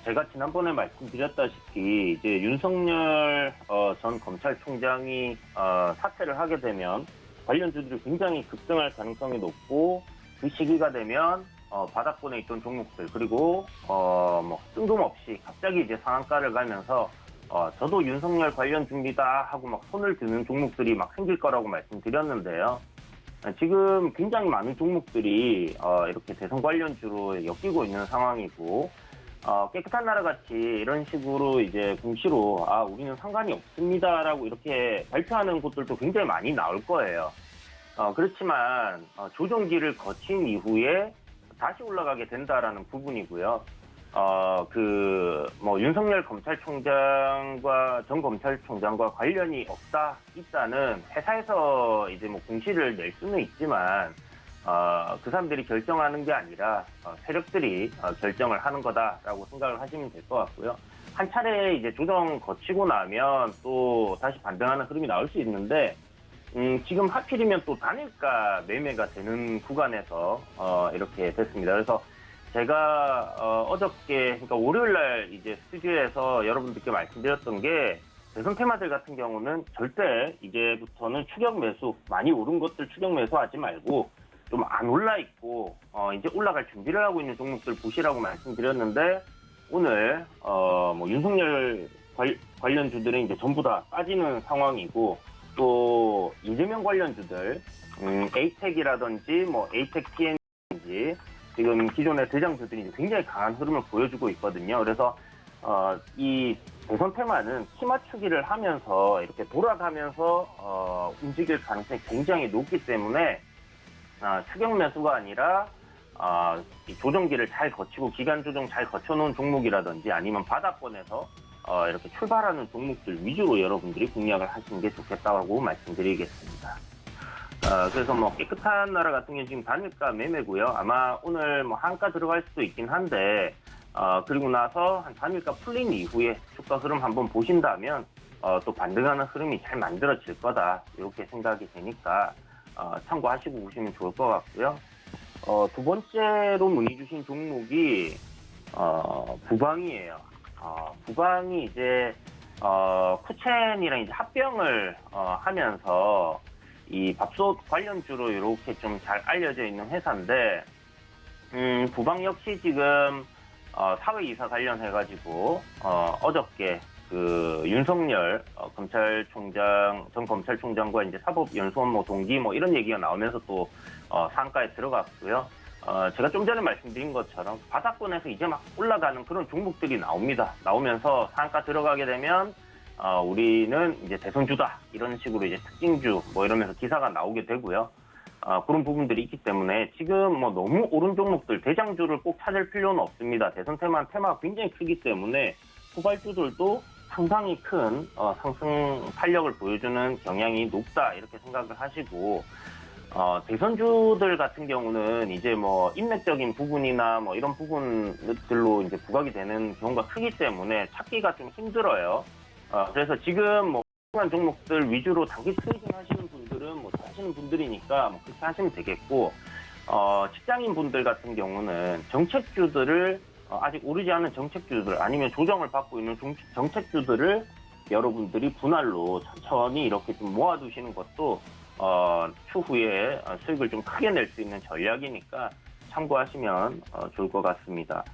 Speaker 4: 제가 지난번에 말씀드렸다시피 이제 윤석열 전 검찰총장이 사퇴를 하게 되면 관련주들이 굉장히 급등할 가능성이 높고 그 시기가 되면 바닥권에 있던 종목들 그리고 뜬금없이 갑자기 이제 상한가를 가면서 저도 윤석열 관련주입니다 하고 막 손을 드는 종목들이 막 생길 거라고 말씀드렸는데요. 지금 굉장히 많은 종목들이 이렇게 대선 관련주로 엮이고 있는 상황이고 깨끗한 나라 같이 이런 식으로 이제 공시로 우리는 상관이 없습니다라고 이렇게 발표하는 곳들도 굉장히 많이 나올 거예요. 그렇지만 조정기를 거친 이후에 다시 올라가게 된다라는 부분이고요. 윤석열 검찰총장과 전 검찰총장과 관련이 있다는 회사에서 이제 공시를 낼 수는 있지만 그 사람들이 결정하는 게 아니라 세력들이 결정을 하는 거다라고 생각을 하시면 될 것 같고요. 한 차례 이제 조정 거치고 나면 또 다시 반등하는 흐름이 나올 수 있는데 지금 하필이면 또 단일가 매매가 되는 구간에서 이렇게 됐습니다. 그래서 제가 어저께 그러니까 월요일 날 이제 스튜디오에서 여러분들께 말씀드렸던 게 대선 테마들 같은 경우는 절대 이제부터는 추격 매수 많이 오른 것들 추격 매수하지 말고 좀 안 올라 있고 이제 올라갈 준비를 하고 있는 종목들 보시라고 말씀드렸는데 오늘 윤석열 관련주들은 이제 전부 다 빠지는 상황이고 또 이재명 관련주들 에이텍이라든지 에이텍 TN인지 지금 기존의 대장주들이 굉장히 강한 흐름을 보여주고 있거든요. 그래서 이 대선 테마는 키 맞추기를 하면서 이렇게 돌아가면서 움직일 가능성이 굉장히 높기 때문에 추격 매수가 아니라 이 조정기를 잘 거치고 기간 조정 잘 거쳐놓은 종목이라든지 아니면 바닥권에서 이렇게 출발하는 종목들 위주로 여러분들이 공략을 하시는 게 좋겠다고 말씀드리겠습니다. 그래서 깨끗한 나라 같은 경우는 지금 단일가 매매고요. 아마 오늘 한가 들어갈 수도 있긴 한데 그리고 나서 한 단일가 풀린 이후에 주가 흐름 한번 보신다면 또 반등하는 흐름이 잘 만들어질 거다 이렇게 생각이 되니까 참고하시고 보시면 좋을 것 같고요. 두 번째로 문의 주신 종목이 부방이에요. 부방이 이제 쿠첸이랑 이제 합병을 하면서 이 밥솥 관련주로 이렇게 좀 잘 알려져 있는 회사인데 부방 역시 지금 사회이사 관련해가지고 어저께 그 윤석열 전 검찰총장과 이제 사법연수원 동기 이런 얘기가 나오면서 또 상가에 들어갔고요. 제가 좀 전에 말씀드린 것처럼 바닥권에서 이제 막 올라가는 그런 종목들이 나옵니다. 나오면서 상한가 들어가게 되면 우리는 이제 대선주다 이런 식으로 이제 특징주 뭐 이러면서 기사가 나오게 되고요. 그런 부분들이 있기 때문에 지금 뭐 너무 오른 종목들 대장주를 꼭 찾을 필요는 없습니다. 대선 테마가 굉장히 크기 때문에 후발주들도 상당히 큰 상승 탄력을 보여주는 경향이 높다 이렇게 생각을 하시고 대선주들 같은 경우는 이제 뭐 인맥적인 부분이나 뭐 이런 부분들로 이제 부각이 되는 경우가 크기 때문에 찾기가 좀 힘들어요. 그래서 지금 뭐 한 종목들 위주로 단기 트레이딩 하시는 분들은 뭐 하시는 분들이니까 뭐 그렇게 하시면 되겠고 직장인 분들 같은 경우는 정책주들을 아직 오르지 않은 정책주들 아니면 조정을 받고 있는 정책주들을 여러분들이 분할로 천천히 이렇게 좀 모아두시는 것도 추후에 수익을 좀 크게 낼 수 있는 전략이니까 참고하시면 좋을 것 같습니다.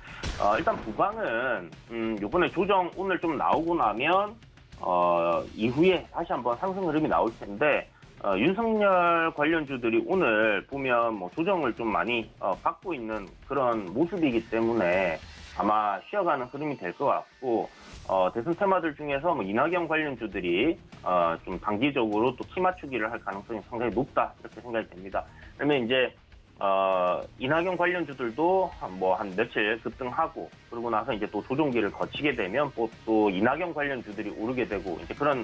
Speaker 4: 일단 부방은 요번에 조정 오늘 좀 나오고 나면 이후에 다시 한번 상승 흐름이 나올 텐데 윤석열 관련주들이 오늘 보면 뭐 조정을 좀 많이 받고 있는 그런 모습이기 때문에 아마 쉬어가는 흐름이 될 것 같고 대선 테마들 중에서 뭐 이낙연 관련주들이 좀 단기적으로 또 키 맞추기를 할 가능성이 상당히 높다 이렇게 생각이 됩니다. 그러면 이제 이낙연 관련주들도 뭐 한 며칠 급등하고 그러고 나서 이제 또 조정기를 거치게 되면 또 이낙연 관련주들이 오르게 되고 이제 그런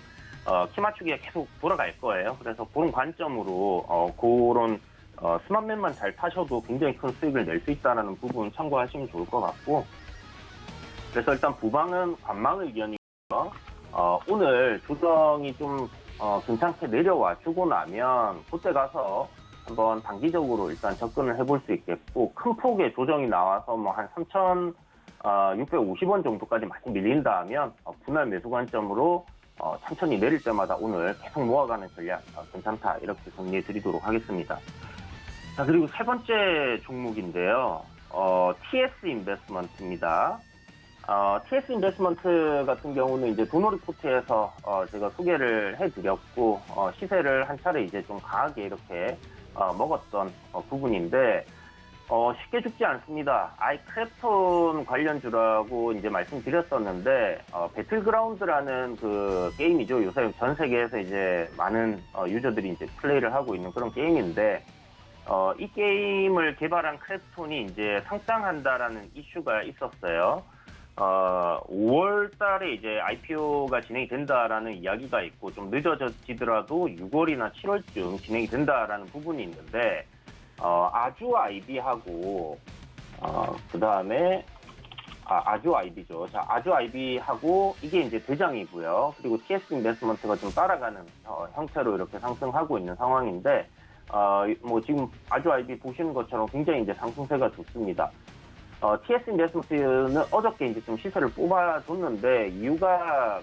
Speaker 4: 키 맞추기가 계속 돌아갈 거예요. 그래서 그런 관점으로 그런 스마트맨만 잘 타셔도 굉장히 큰 수익을 낼 수 있다는 부분 참고하시면 좋을 것 같고 그래서 일단 부방은 관망 의견이고요. 오늘 조정이 좀 괜찮게 내려와 주고 나면 그때 가서 한번 단기적으로 일단 접근을 해볼 수 있겠고 큰 폭의 조정이 나와서 뭐 한 3,650원 정도까지 많이 밀린다 하면 분할 매수 관점으로 천천히 내릴 때마다 오늘 계속 모아가는 전략 괜찮다 이렇게 정리해 드리도록 하겠습니다. 자 그리고 세 번째 종목인데요. TS 인베스트먼트입니다. TS 인베스트먼트 같은 경우는 이제 도노리포트에서 제가 소개를 해드렸고 시세를 한 차례 이제 좀 강하게 이렇게 먹었던 부분인데 쉽게 죽지 않습니다. 크래프톤 관련주라고 이제 말씀드렸었는데 배틀그라운드라는 그 게임이죠. 요새 전 세계에서 이제 많은 유저들이 이제 플레이를 하고 있는 그런 게임인데 이 게임을 개발한 크래프톤이 이제 상장한다라는 이슈가 있었어요. 5월 달에 이제 IPO가 진행이 된다라는 이야기가 있고 좀 늦어지더라도 6월이나 7월쯤 진행이 된다라는 부분이 있는데 아주 아이비하고 그 다음에 아주 아이비죠. 자, 아주 아이비하고 이게 이제 대장이고요. 그리고 TS 인베스트먼트가 좀 따라가는 형태로 이렇게 상승하고 있는 상황인데 뭐 지금 아주 아이비 보시는 것처럼 굉장히 이제 상승세가 좋습니다. TS 인베스트먼트는 어저께 이제 좀 시세를 뽑아줬는데 이유가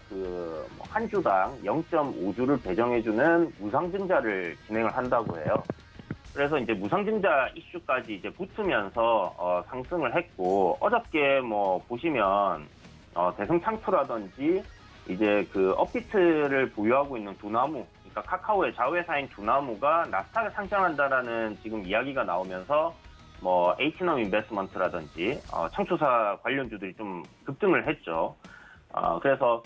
Speaker 4: 한 주당 0.5주를 배정해주는 무상증자를 진행을 한다고 해요. 그래서 이제 무상증자 이슈까지 이제 붙으면서 상승을 했고 어저께 뭐 보시면 대성창투라든지 이제 그 업비트를 보유하고 있는 두나무, 그러니까 카카오의 자회사인 두나무가 나스닥에 상장한다라는 지금 이야기가 나오면서 뭐 H넘 인베스트먼트라든지 창투사 관련주들이 좀 급등을 했죠. 그래서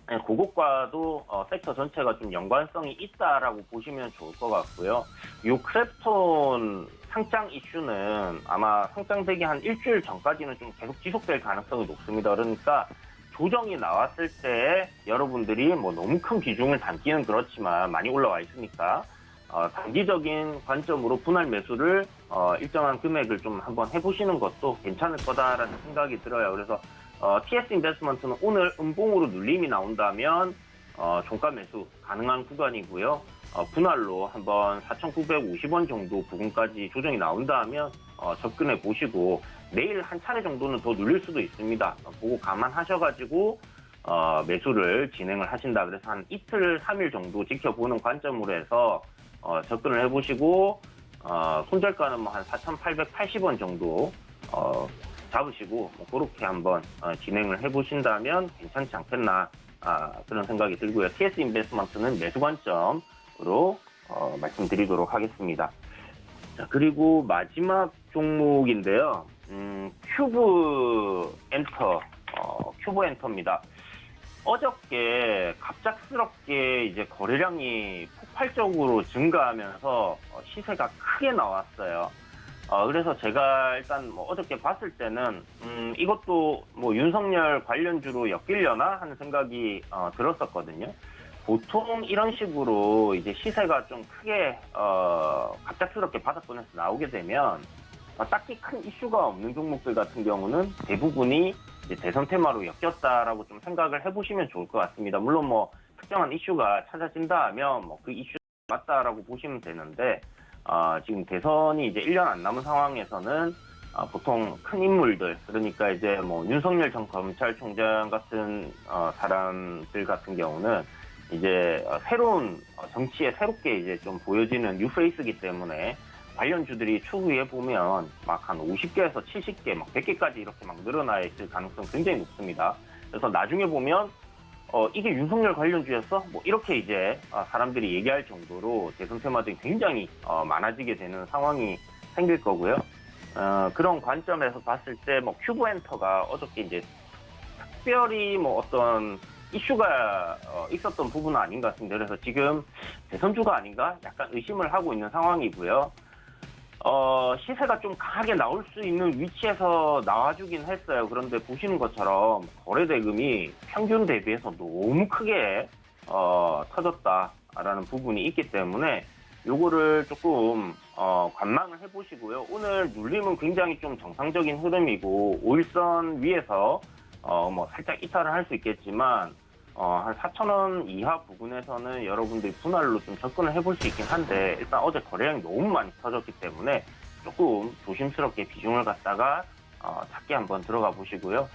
Speaker 4: 그것과도 섹터 전체가 좀 연관성이 있다라고 보시면 좋을 것 같고요. 이 크래프톤 상장 이슈는 아마 상장되기 한 일주일 전까지는 좀 계속 지속될 가능성이 높습니다. 그러니까 조정이 나왔을 때 여러분들이 뭐 너무 큰 비중을 담기는 그렇지만 많이 올라와 있으니까 단기적인 관점으로 분할 매수를 일정한 금액을 좀 한번 해보시는 것도 괜찮을 거다라는 생각이 들어요. 그래서 TS 인베스트먼트는 오늘 음봉으로 눌림이 나온다면 종가 매수 가능한 구간이고요. 분할로 한번 4,950원 정도 부근까지 조정이 나온다면 접근해 보시고 내일 한 차례 정도는 더 눌릴 수도 있습니다. 보고 감안하셔가지고 매수를 진행을 하신다. 그래서 한 이틀, 3일 정도 지켜보는 관점으로 해서 접근을 해보시고 손절가는 뭐 한 4,880원 정도 잡으시고 뭐 그렇게 한번 진행을 해보신다면 괜찮지 않겠나 그런 생각이 들고요. TS 인베스트먼트는 매수 관점으로 말씀드리도록 하겠습니다. 자, 그리고 마지막 종목인데요. 큐브 엔터입니다. 어저께 갑작스럽게 이제 거래량이 폭발적으로 증가하면서 시세가 크게 나왔어요. 그래서 제가 일단 뭐 어저께 봤을 때는 이것도 뭐 윤석열 관련주로 엮이려나 하는 생각이 들었었거든요. 보통 이런 식으로 이제 시세가 좀 크게 갑작스럽게 바닥권에서 나오게 되면 딱히 큰 이슈가 없는 종목들 같은 경우는 대부분이 이제 대선 테마로 엮였다라고 좀 생각을 해보시면 좋을 것 같습니다. 물론 뭐 특정한 이슈가 찾아진다 하면 뭐 그 이슈 맞다라고 보시면 되는데 지금 대선이 이제 1년 안 남은 상황에서는 보통 큰 인물들, 그러니까 이제 뭐 윤석열 전 검찰총장 같은 사람들 같은 경우는 이제 새로운 정치에 새롭게 이제 좀 보여지는 뉴페이스이기 때문에 관련주들이 추후에 보면 막 한 50개에서 70개, 막 100개까지 이렇게 막 늘어나 있을 가능성이 굉장히 높습니다. 그래서 나중에 보면 이게 윤석열 관련주였어? 뭐 이렇게 이제 사람들이 얘기할 정도로 대선 테마들이 굉장히 많아지게 되는 상황이 생길 거고요. 그런 관점에서 봤을 때 뭐 큐브 엔터가 어저께 이제 특별히 뭐 어떤 이슈가 있었던 부분은 아닌 것 같습니다. 그래서 지금 대선주가 아닌가 약간 의심을 하고 있는 상황이고요. 시세가 좀 강하게 나올 수 있는 위치에서 나와주긴 했어요. 그런데 보시는 것처럼 거래 대금이 평균 대비해서 너무 크게 터졌다라는 부분이 있기 때문에 요거를 조금 관망을 해보시고요. 오늘 눌림은 굉장히 좀 정상적인 흐름이고 5일선 위에서 뭐 살짝 이탈을 할 수 있겠지만 한 4,000원 이하 부근에서는 여러분들이 분할로 좀 접근을 해볼 수 있긴 한데 일단 어제 거래량이 너무 많이 터졌기 때문에 조금 조심스럽게 비중을 갖다가 작게 한번 들어가 보시고요.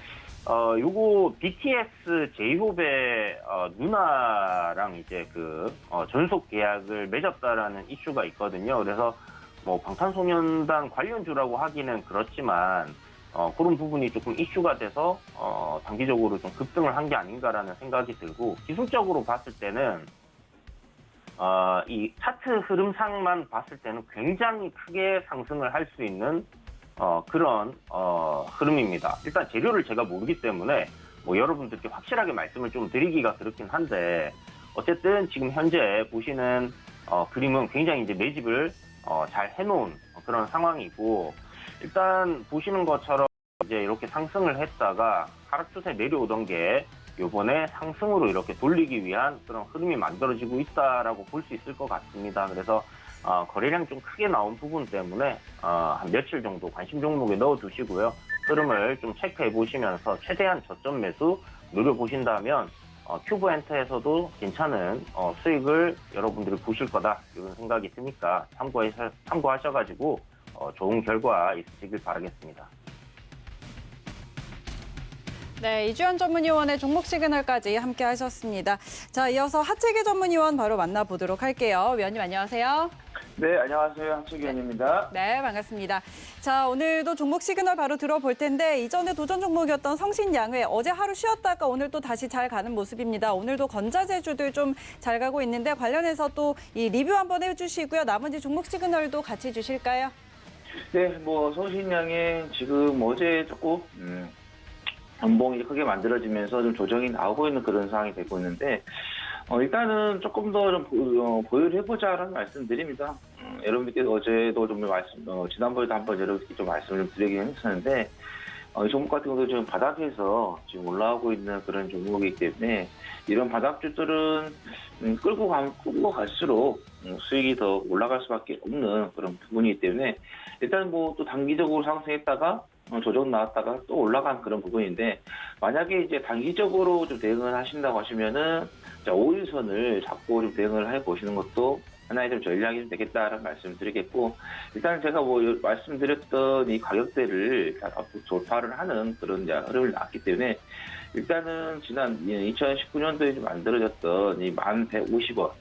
Speaker 4: 요거 BTS 제이홉의 누나랑 이제 그 전속 계약을 맺었다라는 이슈가 있거든요. 그래서 뭐 방탄소년단 관련주라고 하기는 그렇지만 그런 부분이 조금 이슈가 돼서 단기적으로 좀 급등을 한 게 아닌가라는 생각이 들고, 기술적으로 봤을 때는 이 차트 흐름상만 봤을 때는 굉장히 크게 상승을 할 수 있는 그런 흐름입니다. 일단 재료를 제가 모르기 때문에 뭐 여러분들께 확실하게 말씀을 좀 드리기가 그렇긴 한데, 어쨌든 지금 현재 보시는 그림은 굉장히 이제 매집을 잘 해놓은 그런 상황이고, 일단 보시는 것처럼 이제 이렇게 상승을 했다가 하락 추세 내려오던 게 요번에 상승으로 이렇게 돌리기 위한 그런 흐름이 만들어지고 있다라고 볼 수 있을 것 같습니다. 그래서 거래량 좀 크게 나온 부분 때문에 한 며칠 정도 관심 종목에 넣어두시고요. 흐름을 좀 체크해 보시면서 최대한 저점 매수 노려보신다면 큐브 엔터에서도 괜찮은 수익을 여러분들이 보실 거다, 이런 생각이 드니까 참고하셔가지고 좋은 결과 있으시길 바라겠습니다.
Speaker 1: 네, 이주연 전문위원의 종목 시그널까지 함께 하셨습니다. 자, 이어서 하채기 전문위원 바로 만나보도록 할게요. 위원님 안녕하세요.
Speaker 5: 네, 안녕하세요. 하채기 위원입니다.
Speaker 1: 네, 반갑습니다. 자, 오늘도 종목 시그널 바로 들어볼 텐데, 이전에 도전 종목이었던 성신양회 어제 하루 쉬었다가 오늘 또 다시 잘 가는 모습입니다. 오늘도 건자재주들 좀 잘 가고 있는데 관련해서 또 이 리뷰 한번 해주시고요. 나머지 종목 시그널도 같이 주실까요?
Speaker 5: 네, 뭐 성신양의 지금 어제 조금 연봉이 크게 만들어지면서 좀 조정이 나오고 있는 그런 상황이 되고 있는데, 일단은 조금 더 좀 보유를 해보자라는 말씀드립니다. 여러분들께서 어제도 좀 지난번에도 한번 여러분께 좀 말씀을 좀 드리긴 했었는데, 이 종목 같은 경우도 지금 바닥에서 지금 올라오고 있는 그런 종목이기 때문에 이런 바닥주들은 끌고 갈수록 수익이 더 올라갈 수밖에 없는 그런 부분이기 때문에, 일단 뭐 또 단기적으로 상승했다가 조정 나왔다가 또 올라간 그런 부분인데, 만약에 이제 단기적으로 좀 대응을 하신다고 하시면은 5일선을 잡고 좀 대응을 해 보시는 것도 하나의 좀 전략이 좀 되겠다라는 말씀을 드리겠고, 일단 제가 뭐 말씀드렸던 이 가격대를 다 돌파를 하는 그런 흐름을 나왔기 때문에, 일단은 지난 2019년도에 좀 만들어졌던 이 1150원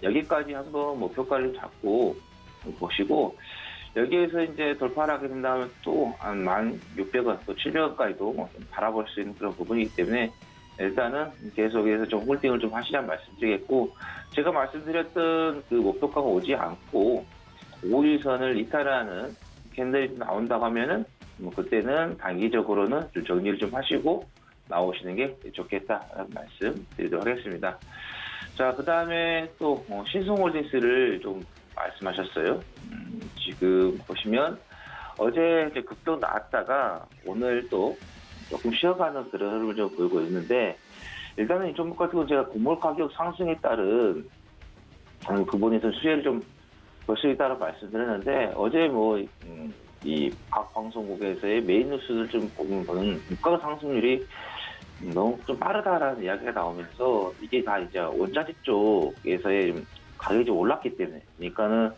Speaker 5: 여기까지 한번 목표가를 잡고 보시고, 여기에서 이제 돌파를 하게 된다면 또 한 1,600원, 또 700원까지도 바라볼 수 있는 그런 부분이기 때문에 일단은 계속해서 좀 홀딩을 좀 하시자는 말씀드리겠고, 제가 말씀드렸던 그 목표가가 오지 않고 5일선을 이탈하는 캔들이 나온다고 하면은 뭐 그때는 단기적으로는 좀 정리를 좀 하시고 나오시는 게 좋겠다라는 말씀 드리도록 하겠습니다. 자, 그 다음에 또 신성홀딩스를 좀 말씀하셨어요. 지금 보시면 어제 이제 급등 나왔다가 오늘 또 조금 쉬어가는 그런 흐름을 좀 보이고 있는데, 일단은 이 종목 같은 경우는 제가 곡물 가격 상승에 따른 부분에서 수혜를 좀 볼 수 있다고 말씀드렸는데, 어제 이 각 방송국에서의 메인 뉴스를 좀 보면 물가 상승률이 너무 좀 빠르다라는 이야기가 나오면서 이게 다 이제 원자재 쪽에서의 좀 가격이 좀 올랐기 때문에, 그러니까는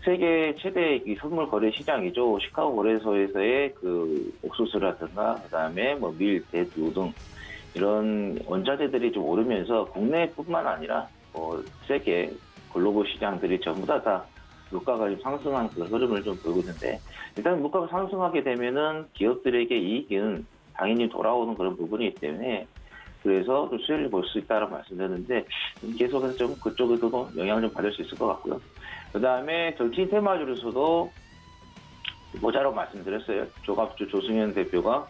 Speaker 5: 세계 최대 이 선물 거래 시장이죠. 시카고 거래소에서의 그 옥수수라든가 그다음에 밀, 대두 등 이런 원자재들이 좀 오르면서 국내뿐만 아니라 세계 글로벌 시장들이 전부 다 물가가 좀 상승한 그 흐름을 좀 보이고 있는데, 일단 물가가 상승하게 되면은 기업들에게 이익은 당연히 돌아오는 그런 부분이기 때문에, 그래서 좀 수혜를 볼 수 있다고 말씀드렸는데, 계속해서 좀 그쪽에서도 영향을 좀 받을 수 있을 것 같고요. 그 다음에 정치인 테마주로서도 모자라고 말씀드렸어요. 조갑주 조승현 대표가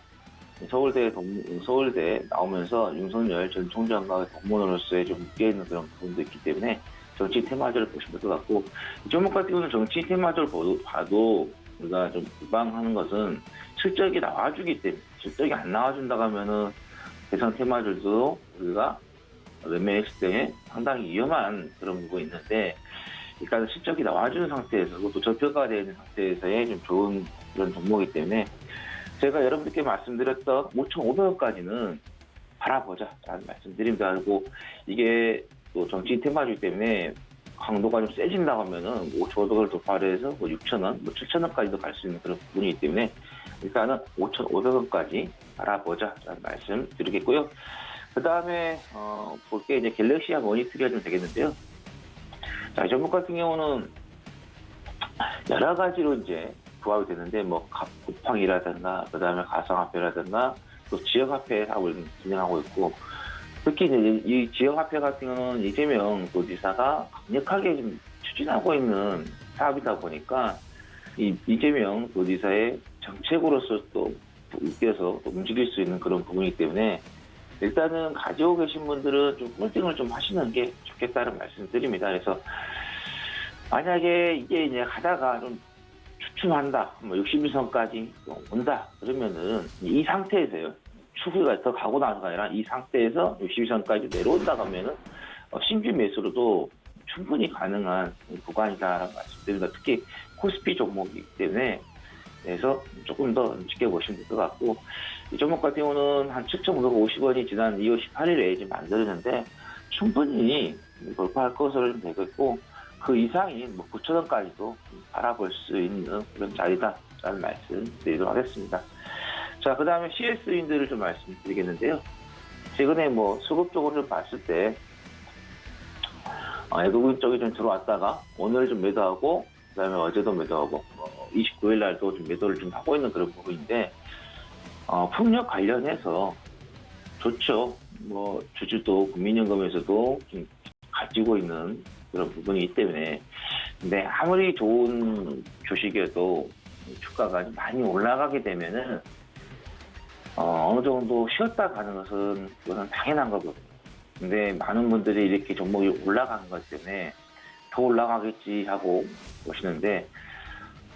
Speaker 5: 서울대 나오면서 윤석열 전 총장과 동문으로서의 좀 묶여있는 그런 부분도 있기 때문에 정치 테마주를 보시면 될 것 같고, 이 종목 같은 경우는 정치 테마주를 봐도 우리가 좀 유방하는 것은 실적이 나와주기 때문에, 실적이 안 나와준다고 하면은 대상 테마주도 우리가 매매했을 때 상당히 위험한 그런 부분이 있는데, 일단 실적이 나와주는 상태에서 또 저평가가 되어 있는 상태에서의 좀 좋은 그런 종목이기 때문에 제가 여러분들께 말씀드렸던 5,500원까지는 바라보자 라는 말씀드립니다. 그리고 이게 또 정치 테마주기 때문에 강도가 좀 세진다고 하면은 5,500원을 돌파를 해서 6,000원, 7,000원까지도 갈 수 있는 그런 부분이기 때문에 일단은 5,500원까지 바라보자 라는 말씀 드리겠고요. 그 다음에 볼게 이제 갤럭시아 모니터리가 좀 되겠는데요. 자, 이 종목 같은 경우는 여러 가지로 이제 부합이 되는데, 쿠팡이라든가, 그 다음에 가상화폐라든가, 또 지역화폐 사업을 진행하고 있고, 특히 이제 이 지역화폐 같은 경우는 이재명 도지사가 강력하게 좀 추진하고 있는 사업이다 보니까, 이 이재명 도지사의 정책으로서 또 웃겨서 또 움직일 수 있는 그런 부분이기 때문에, 일단은 가지고 계신 분들은 좀 홀딩을 좀 하시는 게 좋겠다는 말씀을 드립니다. 그래서 만약에 이게 이제 하다가 좀 추춤한다, 61선까지 온다, 그러면은 이 상태에서요, 추후가 더 가고 나서가 아니라 이 상태에서 61선까지 내려온다고 하면은 신규 매수로도 충분히 가능한 구간이다라고 말씀드립니다. 특히 코스피 종목이기 때문에, 그래서 조금 더 지켜보시면 될 것 같고, 이 종목 같은 경우는 한 7,550원이 지난 2월 18일에 이제 만들어졌는데 충분히 돌파할 것으로 되고 있고, 그 이상인 9,000원까지도 바라볼 수 있는 그런 자리다라는 말씀 드리도록 하겠습니다. 자, 그 다음에 CS인들을 좀 말씀드리겠는데요. 최근에 수급 쪽으로 좀 봤을 때 외국인 쪽이 좀 들어왔다가 오늘 좀 매도하고, 그 다음에 어제도 매도하고, 29일 날도 좀 매도를 좀 하고 있는 그런 부분인데, 풍력 관련해서 좋죠. 주주도 국민연금에서도 좀 가지고 있는 그런 부분이기 때문에, 근데 아무리 좋은 주식이어도 주가가 많이 올라가게 되면은 어느 정도 쉬었다 가는 것은 그거는 당연한 거거든요. 근데 많은 분들이 이렇게 종목이 올라가는 것 때문에 더 올라가겠지 하고 보시는데,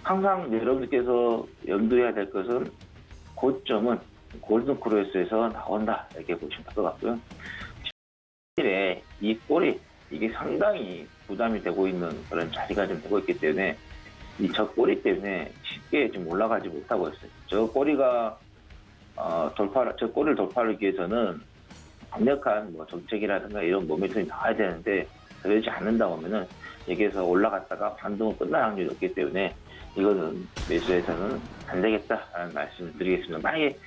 Speaker 5: 항상 여러분들께서 염두해야 될 것은 고점은 골든크로스에서 나온다, 이렇게 보시면 될 것 같고요. 실에 이 꼬리, 이게 상당히 부담이 되고 있는 그런 자리가 좀 되고 있기 때문에 저 꼬리 때문에 쉽게 좀 올라가지 못하고 있어요. 저 꼬리가 저 꼬리를 돌파하기 위해서는 강력한 정책이라든가 이런 모멘텀이 나와야 되는데, 그러지 않는다고 하면은 여기에서 올라갔다가 반등은 끝날 확률이 없기 때문에 이거는 매수해서는 안 되겠다라는 말씀을 드리겠습니다. 만약에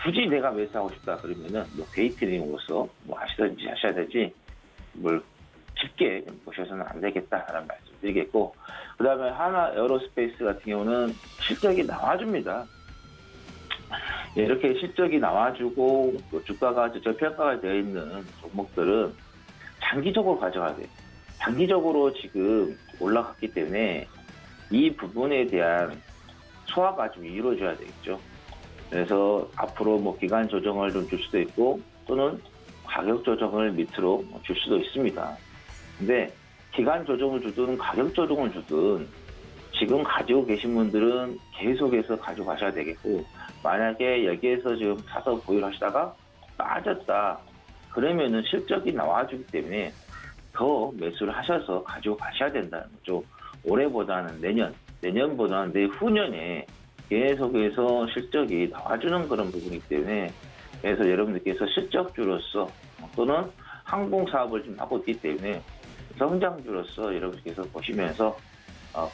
Speaker 5: 굳이 내가 매수하고 싶다 그러면은 데이트링으로서 하셔야 되지 깊게 보셔서는 안 되겠다라는 말씀 드리겠고, 그 다음에 하나 에어로스페이스 같은 경우는 실적이 나와줍니다. 이렇게 실적이 나와주고 또 주가가 저평가가 되어 있는 종목들은 장기적으로 가져가야 돼요. 장기적으로 지금 올라갔기 때문에 이 부분에 대한 소화가 좀 이루어져야 되겠죠. 그래서 앞으로 뭐 기간 조정을 좀 줄 수도 있고 또는 가격 조정을 밑으로 줄 수도 있습니다. 근데 기간 조정을 주든 가격 조정을 주든 지금 가지고 계신 분들은 계속해서 가지고 가셔야 되겠고, 만약에 여기에서 지금 사서 보유를 하시다가 빠졌다 그러면은 실적이 나와주기 때문에 더 매수를 하셔서 가지고 가셔야 된다는 거죠. 올해보다는 내년보다는 내후년에 계속해서 실적이 나와주는 그런 부분이기 때문에, 그래서 여러분들께서 실적주로서 또는 항공 사업을 좀 하고 있기 때문에 성장주로서 여러분들께서 보시면서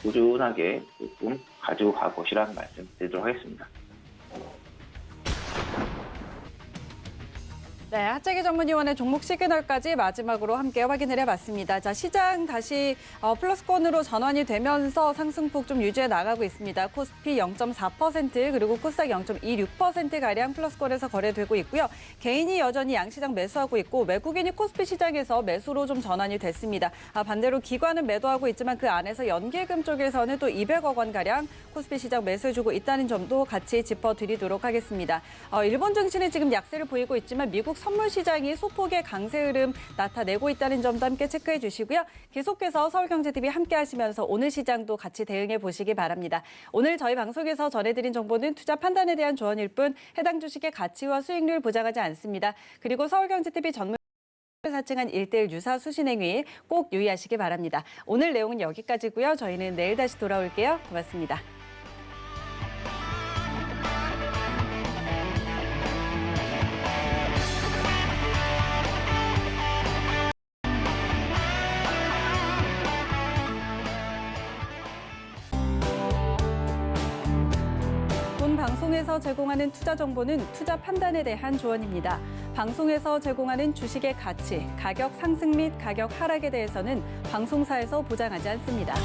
Speaker 5: 꾸준하게 조금 가지고 가보시라는 말씀 드리도록 하겠습니다.
Speaker 1: 네, 하재기 전문위원의 종목 시그널까지 마지막으로 함께 확인을 해봤습니다. 자, 시장 다시 플러스권으로 전환이 되면서 상승폭 좀 유지해 나가고 있습니다. 코스피 0.4% 그리고 코스닥 0.26%가량 플러스권에서 거래되고 있고요. 개인이 여전히 양시장 매수하고 있고 외국인이 코스피 시장에서 매수로 좀 전환이 됐습니다. 반대로 기관은 매도하고 있지만 그 안에서 연계금 쪽에서는 또 200억 원가량 코스피 시장 매수해주고 있다는 점도 같이 짚어드리도록 하겠습니다. 일본 증시는 지금 약세를 보이고 있지만 미국 선물 시장이 소폭의 강세 흐름 나타내고 있다는 점도 함께 체크해 주시고요. 계속해서 서울경제TV 함께 하시면서 오늘 시장도 같이 대응해 보시기 바랍니다. 오늘 저희 방송에서 전해드린 정보는 투자 판단에 대한 조언일 뿐 해당 주식의 가치와 수익률 보장하지 않습니다. 그리고 서울경제TV 전문 사칭한 1:1 유사 수신행위 꼭 유의하시기 바랍니다. 오늘 내용은 여기까지고요. 저희는 내일 다시 돌아올게요. 고맙습니다. 방송에서 제공하는 투자 정보는 투자 판단에 대한 조언입니다. 방송에서 제공하는 주식의 가치, 가격 상승 및 가격 하락에 대해서는 방송사에서 보장하지 않습니다.